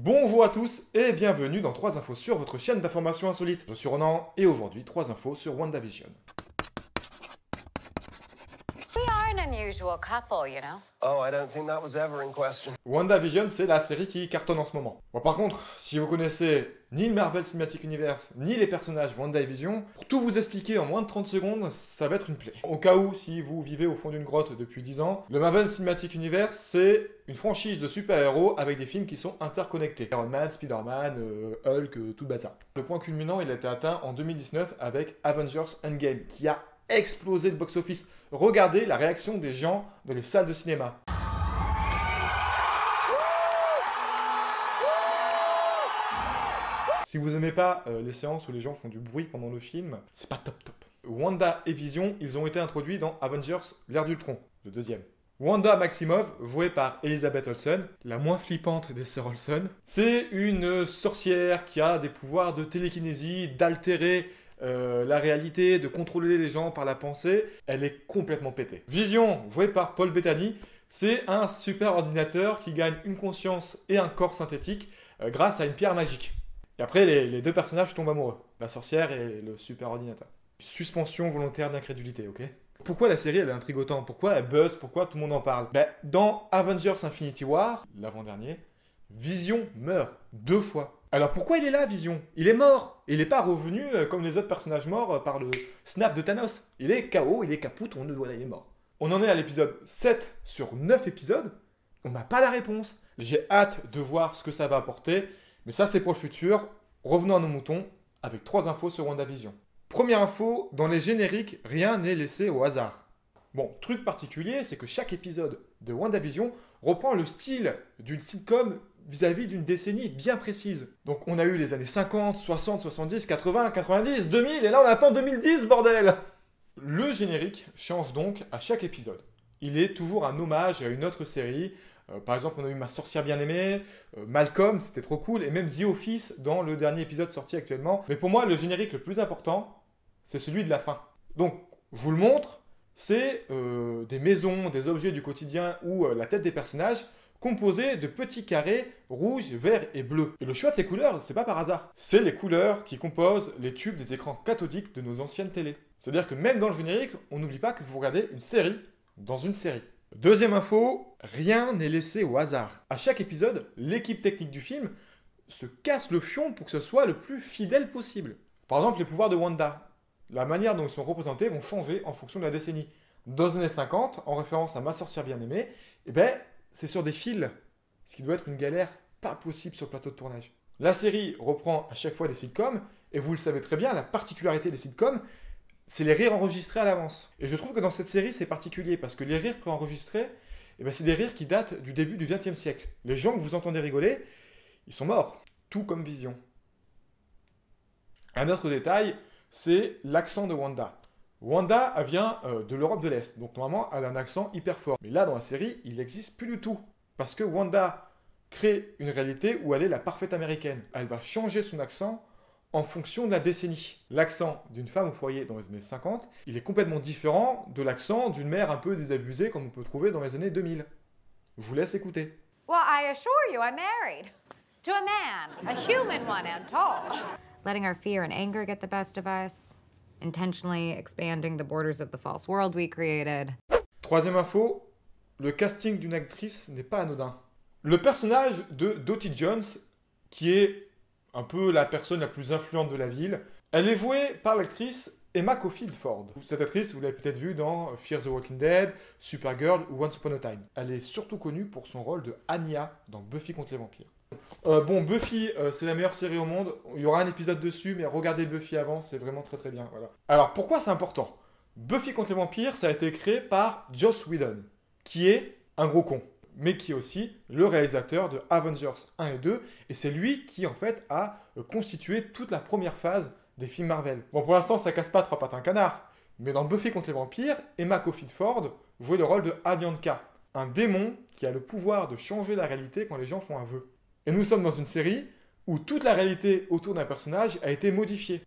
Bonjour à tous et bienvenue dans 3 infos sur votre chaîne d'information insolite. Je suis Ronan et aujourd'hui 3 infos sur WandaVision. We are an unusual couple, you know. Oh, I don't think that was ever in question. WandaVision, c'est la série qui cartonne en ce moment. Bon, par contre, si vous connaissez ni le Marvel Cinematic Universe, ni les personnages WandaVision, pour tout vous expliquer en moins de 30 secondes, ça va être une plaie. Au cas où, si vous vivez au fond d'une grotte depuis 10 ans, le Marvel Cinematic Universe, c'est une franchise de super-héros avec des films qui sont interconnectés. Iron Man, Spider-Man, Hulk, tout le bazar. Le point culminant, il a été atteint en 2019 avec Avengers Endgame, qui a explosé le box-office. Regardez la réaction des gens dans les salles de cinéma. Si vous aimez pas les séances où les gens font du bruit pendant le film, c'est pas top. Wanda et Vision, ils ont été introduits dans Avengers l'ère d'Ultron, le deuxième. Wanda Maximoff, jouée par Elizabeth Olsen, la moins flippante des sœurs Olsen, c'est une sorcière qui a des pouvoirs de télékinésie, d'altérer la réalité, de contrôler les gens par la pensée. Elle est complètement pétée. Vision, jouée par Paul Bettany, c'est un super ordinateur qui gagne une conscience et un corps synthétique grâce à une pierre magique. Et après, les deux personnages tombent amoureux, la sorcière et le super ordinateur. Suspension volontaire d'incrédulité, ok? Pourquoi la série elle est intrigue autant? Pourquoi elle buzz? Pourquoi tout le monde en parle? Dans Avengers Infinity War, l'avant-dernier, Vision meurt 2 fois. Alors pourquoi il est là, Vision? Il est mort. Il n'est pas revenu comme les autres personnages morts par le snap de Thanos. Il est KO, il est capoute, il est mort. On en est à l'épisode 7 sur 9 épisodes. On n'a pas la réponse. J'ai hâte de voir ce que ça va apporter. Mais ça, c'est pour le futur. Revenons à nos moutons avec 3 infos sur WandaVision. Première info, dans les génériques, rien n'est laissé au hasard. Bon, truc particulier, c'est que chaque épisode de WandaVision reprend le style d'une sitcom vis-à-vis d'une décennie bien précise. Donc on a eu les années 50, 60, 70, 80, 90, 2000, et là on attend 2010, bordel! Le générique change donc à chaque épisode. Il est toujours un hommage à une autre série. Par exemple, on a eu Ma sorcière bien-aimée, Malcolm, c'était trop cool, et même The Office dans le dernier épisode sorti actuellement. Mais pour moi, le générique le plus important, c'est celui de la fin. Donc, je vous le montre, c'est des maisons, des objets du quotidien ou la tête des personnages composés de petits carrés rouges, verts et bleus. Et le choix de ces couleurs, c'est pas par hasard. C'est les couleurs qui composent les tubes des écrans cathodiques de nos anciennes télés. C'est-à-dire que même dans le générique, on n'oublie pas que vous regardez une série dans une série. Deuxième info, rien n'est laissé au hasard. À chaque épisode, l'équipe technique du film se casse le fion pour que ce soit le plus fidèle possible. Par exemple, les pouvoirs de Wanda. La manière dont ils sont représentés vont changer en fonction de la décennie. Dans les années 50, en référence à Ma sorcière bien-aimée, c'est sur des fils, ce qui doit être une galère pas possible sur le plateau de tournage. La série reprend à chaque fois des sitcoms, et vous le savez très bien, la particularité des sitcoms, c'est les rires enregistrés à l'avance. Et je trouve que dans cette série, c'est particulier, parce que les rires préenregistrés, c'est des rires qui datent du début du XXe siècle. Les gens que vous entendez rigoler, ils sont morts, tout comme Vision. Un autre détail, c'est l'accent de Wanda. Wanda, elle vient de l'Europe de l'Est, donc normalement, elle a un accent hyper fort. Mais là, dans la série, il n'existe plus du tout. Parce que Wanda crée une réalité où elle est la parfaite américaine. Elle va changer son accent en fonction de la décennie. L'accent d'une femme au foyer dans les années 50, il est complètement différent de l'accent d'une mère un peu désabusée comme on peut trouver dans les années 2000. Je vous laisse écouter. Well, I assure you, I'm married to a man, a human one and tall. Letting our fear and anger get the best of us, intentionally expanding the borders of the false world we created. Troisième info, le casting d'une actrice n'est pas anodin. Le personnage de Dottie Jones, qui est un peu la personne la plus influente de la ville, elle est jouée par l'actrice Emma Caulfield Ford. Cette actrice, vous l'avez peut-être vue dans Fear the Walking Dead, Supergirl ou Once Upon a Time. Elle est surtout connue pour son rôle de Anya dans Buffy contre les vampires. Buffy, c'est la meilleure série au monde. Il y aura un épisode dessus, mais regardez Buffy avant, c'est vraiment très très bien. Voilà. Alors, pourquoi c'est important? Buffy contre les vampires, ça a été créé par Joss Whedon, qui est un gros con, mais qui est aussi le réalisateur de Avengers 1 et 2, et c'est lui qui, en fait, a constitué toute la première phase des films Marvel. Bon, pour l'instant, ça casse pas 3 pattes à un canard, mais dans Buffy contre les vampires, Emma Caulfield Ford jouait le rôle de Avianca, un démon qui a le pouvoir de changer la réalité quand les gens font un vœu. Et nous sommes dans une série où toute la réalité autour d'un personnage a été modifiée.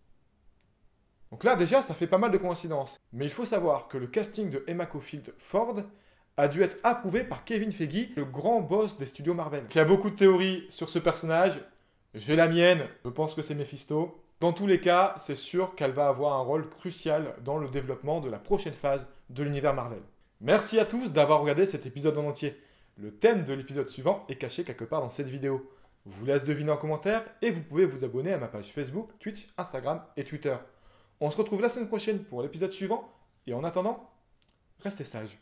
Donc là, déjà, ça fait pas mal de coïncidences. Mais il faut savoir que le casting de Emma Caulfield Ford a dû être approuvé par Kevin Feige, le grand boss des studios Marvel. Il y a beaucoup de théories sur ce personnage. J'ai la mienne, je pense que c'est Mephisto. Dans tous les cas, c'est sûr qu'elle va avoir un rôle crucial dans le développement de la prochaine phase de l'univers Marvel. Merci à tous d'avoir regardé cet épisode en entier. Le thème de l'épisode suivant est caché quelque part dans cette vidéo. Je vous laisse deviner en commentaire et vous pouvez vous abonner à ma page Facebook, Twitch, Instagram et Twitter. On se retrouve la semaine prochaine pour l'épisode suivant et en attendant, restez sages.